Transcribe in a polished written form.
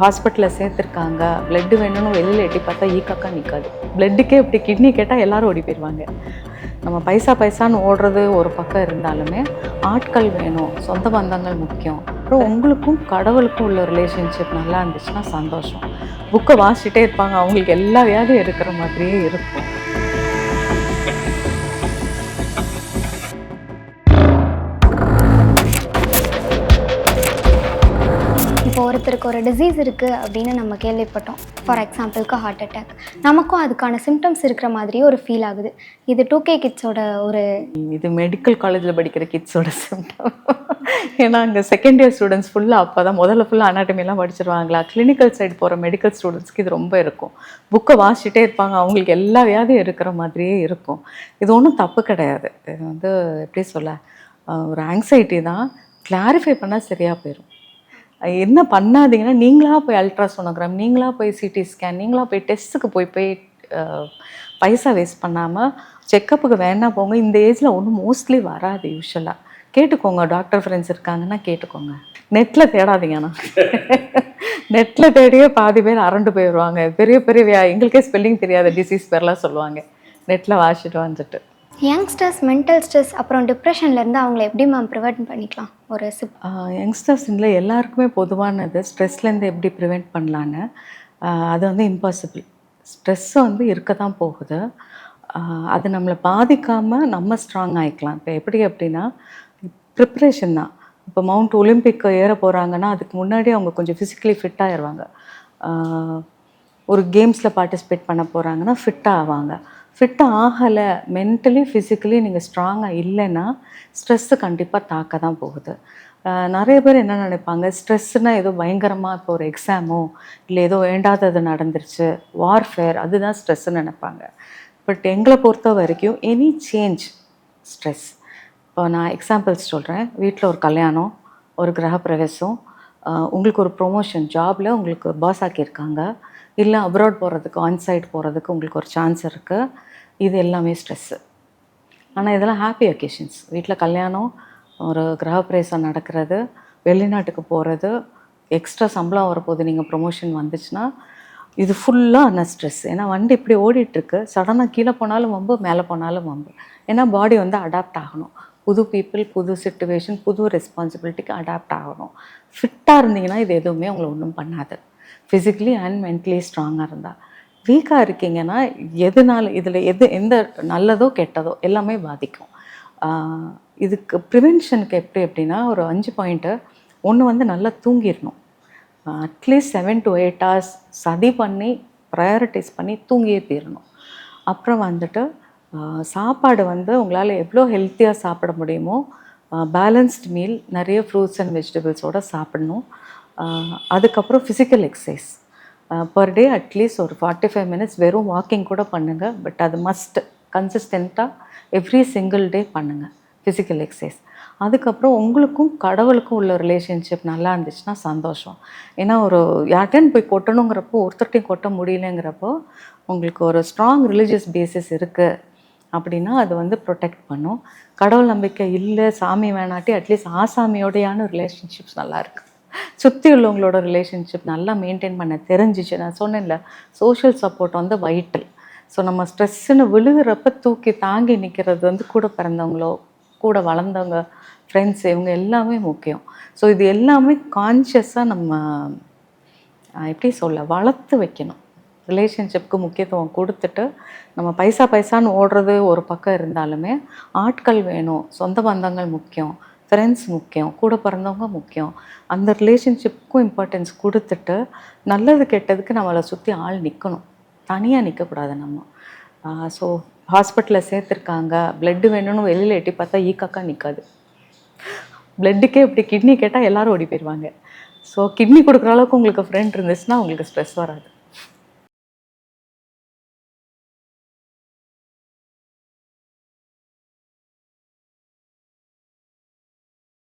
ஹாஸ்பிட்டலில் சேர்த்துருக்காங்க, பிளட்டு வேணும்னு வெளியில் எட்டி பார்த்தா ஈக்காக்கா நிற்காது. பிளட்டுக்கே இப்படி கிட்னி கேட்டால் எல்லோரும் ஓடி போயிடுவாங்க. நம்ம பைசான்னு ஓடுறது ஒரு பக்கம் இருந்தாலுமே ஆட்கள் வேணும், சொந்த பந்தங்கள் முக்கியம். அப்புறம் உங்களுக்கும் கடவுளுக்கும் உள்ள ரிலேஷன்ஷிப் நல்லா இருந்துச்சுன்னா சந்தோஷம். புக்கை வாசிச்சுட்டே இருப்பாங்க, அவங்களுக்கு எல்லா வியாதியும் இருக்கிற மாதிரியே இருக்கும். இப்போ ஒருத்தருக்கு ஒரு டிசீஸ் இருக்குது அப்படின்னு நம்ம கேள்விப்பட்டோம். ஃபார் எக்ஸாம்பிளுக்கு ஹார்ட் அட்டாக். நமக்கும் அதுக்கான சிம்டம்ஸ் இருக்கிற மாதிரியே ஒரு ஃபீல் ஆகுது. இது 2K கிட்ஸோட ஒரு இது மெடிக்கல் காலேஜில் படிக்கிற கிட்ஸோட சிம்டம். ஏன்னா அங்கே செகண்ட் இயர் ஸ்டூடெண்ட்ஸ் ஃபுல்லாக அப்போ தான் ஃபுல்லாக அனாட்டமிலாம் படிச்சிருவாங்களா. கிளினிக்கல் சைடு போகிற மெடிக்கல் ஸ்டூடெண்ட்ஸ்க்கு இது ரொம்ப இருக்கும். புக்கை வாசிச்சுட்டே இருப்பாங்க, அவங்களுக்கு எல்லா வியாதியும் இருக்கிற மாதிரியே இருக்கும். இது ஒன்றும் தப்பு கிடையாது. இது எப்படி சொல்ல, ஒரு ஆங்ஸைட்டி தான். கிளாரிஃபை பண்ணால் சரியாக போயிடும். என்ன பண்ணாதீங்கன்னா, நீங்களாக போய் அல்ட்ராசோனோகிராம், நீங்களாக போய் சிடி ஸ்கேன், நீங்களாக போய் டெஸ்ட்டுக்கு போய் பைசா வேஸ்ட் பண்ணாமல் செக்கப்புக்கு வேணால் போங்க. இந்த ஏஜில் ஒன்றும் மோஸ்ட்லி வராது. யூஸ்வலாக கேட்டுக்கோங்க, டாக்டர் ஃப்ரெண்ட்ஸ் இருக்காங்கன்னா கேட்டுக்கோங்க. நெட்டில் தேடாதீங்கண்ணா. நெட்டில் தேடியே பாதி பேர் அரண்டு போயிடுவாங்க. பெரிய பெரிய எங்களுக்கே ஸ்பெல்லிங் தெரியாத டிசீஸ் பேர்லாம் சொல்லுவாங்க. நெட்டில் வாசிட்டு வந்துட்டு யங்ஸ்டர்ஸ் மென்டல் ஸ்ட்ரெஸ் அப்புறம் டிப்ரெஷன்லேருந்து அவங்கள எப்படி ப்ரிவென்ட் பண்ணிக்கலாம்? ஒரு யங்ஸ்டர்ஸில் எல்லாருக்குமே பொதுவானது ஸ்ட்ரெஸ்லேருந்து எப்படி ப்ரிவெண்ட் பண்ணலான்னு. அது இம்பாசிபிள். ஸ்ட்ரெஸ்ஸு இருக்க தான் போகுது. அது நம்மளை பாதிக்காமல் நம்ம ஸ்ட்ராங் ஆகிக்கலாம். இப்போ எப்படி அப்படின்னா, ப்ரிப்ரேஷன் தான். இப்போ மவுண்ட் ஒலிம்பிக் ஏற போகிறாங்கன்னா அதுக்கு முன்னாடி அவங்க கொஞ்சம் ஃபிசிக்கலி ஃபிட் ஆகிடுவாங்க. ஒரு கேம்ஸில் பார்ட்டிசிபேட் பண்ண போகிறாங்கன்னா ஃபிட்டாக ஆவாங்க. ஃபிட் ஆகலை, மென்டலி ஃபிசிக்கலி நீங்கள் ஸ்ட்ராங்காக இல்லைன்னா ஸ்ட்ரெஸ்ஸு கண்டிப்பாக தாக்க தான் போகுது. நிறைய பேர் என்ன நினைப்பாங்க, ஸ்ட்ரெஸ்ஸுனால் ஏதோ பயங்கரமாக இப்போ ஒரு எக்ஸாமோ இல்லை ஏதோ வேண்டாதது நடந்துருச்சு, வார்ஃபேர், அதுதான் ஸ்ட்ரெஸ்ஸுன்னு நினைப்பாங்க. பட் எங்களை பொறுத்த வரைக்கும் எனி சேஞ்ச் ஸ்ட்ரெஸ். இப்போ நான் எக்ஸாம்பிள்ஸ் சொல்கிறேன். வீட்டில் ஒரு கல்யாணம், ஒரு கிரகப்பிரவேசம், உங்களுக்கு ஒரு ப்ரொமோஷன், ஜாபில் உங்களுக்கு பாஸ் ஆக்கியிருக்காங்க, இல்லை அப்ராட் போகிறதுக்கு, ஆன்சைட் போகிறதுக்கு உங்களுக்கு ஒரு சான்ஸ் இருக்குது. இது எல்லாமே ஸ்ட்ரெஸ்ஸு. ஆனால் இதெல்லாம் ஹாப்பி அக்கேஷன்ஸ். வீட்டில் கல்யாணம், ஒரு கிரகப்பிரவேசம் நடக்கிறது, வெளிநாட்டுக்கு போகிறது, எக்ஸ்ட்ரா சம்பளம் வரப்போகுது, நீங்கள் ப்ரொமோஷன் வந்துச்சுன்னா இது ஃபுல்லாக ஸ்ட்ரெஸ். ஏன்னா வண்டி இப்படி ஓடிட்டுருக்கு, சடனாக கீழே போனாலும் வம்பு, மேலே போனாலும் வம்பு. ஏன்னா பாடி அடாப்ட் ஆகணும். புது பீப்புள், புது சிச்சுவேஷன், புது ரெஸ்பான்சிபிலிட்டிக்கு அடாப்ட் ஆகணும். ஃபிட்டாக இருந்தீங்கன்னா இது எதுவுமே உங்களை ஒன்றும் பண்ணாது. ஃபிசிக்கலி அண்ட் மென்டலி ஸ்ட்ராங்காக இருந்தால். வீக்காக இருக்கீங்கன்னா இதில் எந்த நல்லதோ கெட்டதோ எல்லாமே பாதிக்கும். இதுக்கு ப்ரிவென்ஷனுக்கு எப்படின்னா ஒரு 5 பாயிண்ட்டு. ஒன்று நல்லா தூங்கிடணும். அட்லீஸ்ட் 7 to 8 hours சதி பண்ணி ப்ரையாரிட்டைஸ் பண்ணி தூங்கியே தீரணும். அப்புறம் சாப்பாடு உங்களால் எவ்வளோ ஹெல்த்தியாக சாப்பிட முடியுமோ பேலன்ஸ்ட் மீல், நிறைய ஃப்ரூட்ஸ் அண்ட் வெஜிடபிள்ஸோடு சாப்பிடணும். அதுக்கப்புறம் physical exercise per day at least ஒரு 45 minutes வெறும் வாக்கிங் கூட பண்ணுங்கள். பட் அது மஸ்ட் கன்சிஸ்டண்ட்டாக எவ்ரி சிங்கிள் டே பண்ணுங்கள் ஃபிசிக்கல் எக்ஸசைஸ். அதுக்கப்புறம் உங்களுக்கும் கடவுளுக்கும் உள்ள ரிலேஷன்ஷிப் நல்லா இருந்துச்சுன்னா சந்தோஷம். ஏன்னா ஒரு யார்ட்டையும் போய் கொட்டணுங்கிறப்போ, ஒருத்தர்ட்டையும் கொட்ட முடியலைங்கிறப்போ, உங்களுக்கு ஒரு ஸ்ட்ராங் ரிலீஜியஸ் பேசிஸ் இருக்குது அப்படின்னா அது ப்ரொடெக்ட் பண்ணும். கடவுள் நம்பிக்கை இல்லை, சாமி வேணாட்டி அட்லீஸ்ட் ஆசாமியோடையான ரிலேஷன்ஷிப்ஸ் நல்லாயிருக்கு. சுற்றி உள்ளவங்களோட ரிலேஷன்ஷிப் நல்லா மெயின்டைன் பண்ண தெரிஞ்சிச்சு. நான் சொன்னேன்ல, சோஷியல் சப்போர்ட் வைட்டல். ஸோ நம்ம ஸ்ட்ரெஸ்ஸுன்னு விழுகிறப்ப தூக்கி தாங்கி நிற்கிறது கூட பிறந்தவங்களோ, கூட வளர்ந்தவங்க, ஃப்ரெண்ட்ஸ், இவங்க எல்லாமே முக்கியம். ஸோ இது எல்லாமே கான்ஷியஸாக நம்ம எப்படி வளர்த்து வைக்கணும். ரிலேஷன்ஷிப்க்கு முக்கியத்துவம் கொடுத்துட்டு நம்ம பைசான்னு ஓடுறது ஒரு பக்கம் இருந்தாலுமே ஆட்கள் வேணும், சொந்த பந்தங்கள் முக்கியம், ஃப்ரெண்ட்ஸ் முக்கியம், கூட பிறந்தவங்க முக்கியம். அந்த ரிலேஷன்ஷிப்புக்கும் இம்பார்ட்டன்ஸ் கொடுத்துட்டு நல்லது கெட்டதுக்கு நம்மளை சுற்றி ஆள் நிற்கணும், தனியாக நிற்கக்கூடாது நம்ம. ஸோ ஹாஸ்பிட்டலில் சேர்த்துருக்காங்க, பிளட்டு வேணும்னு வெளியில் எட்டி பார்த்தா ஈக்காக்கா நிற்காது. பிளட்டுக்கே இப்படி கிட்னி கேட்டால் எல்லோரும் ஓடி போயிடுவாங்க. ஸோ கிட்னி கொடுக்குற அளவுக்கு உங்களுக்கு ஃப்ரெண்ட் இருந்துச்சுன்னா உங்களுக்கு ஸ்ட்ரெஸ் வராது.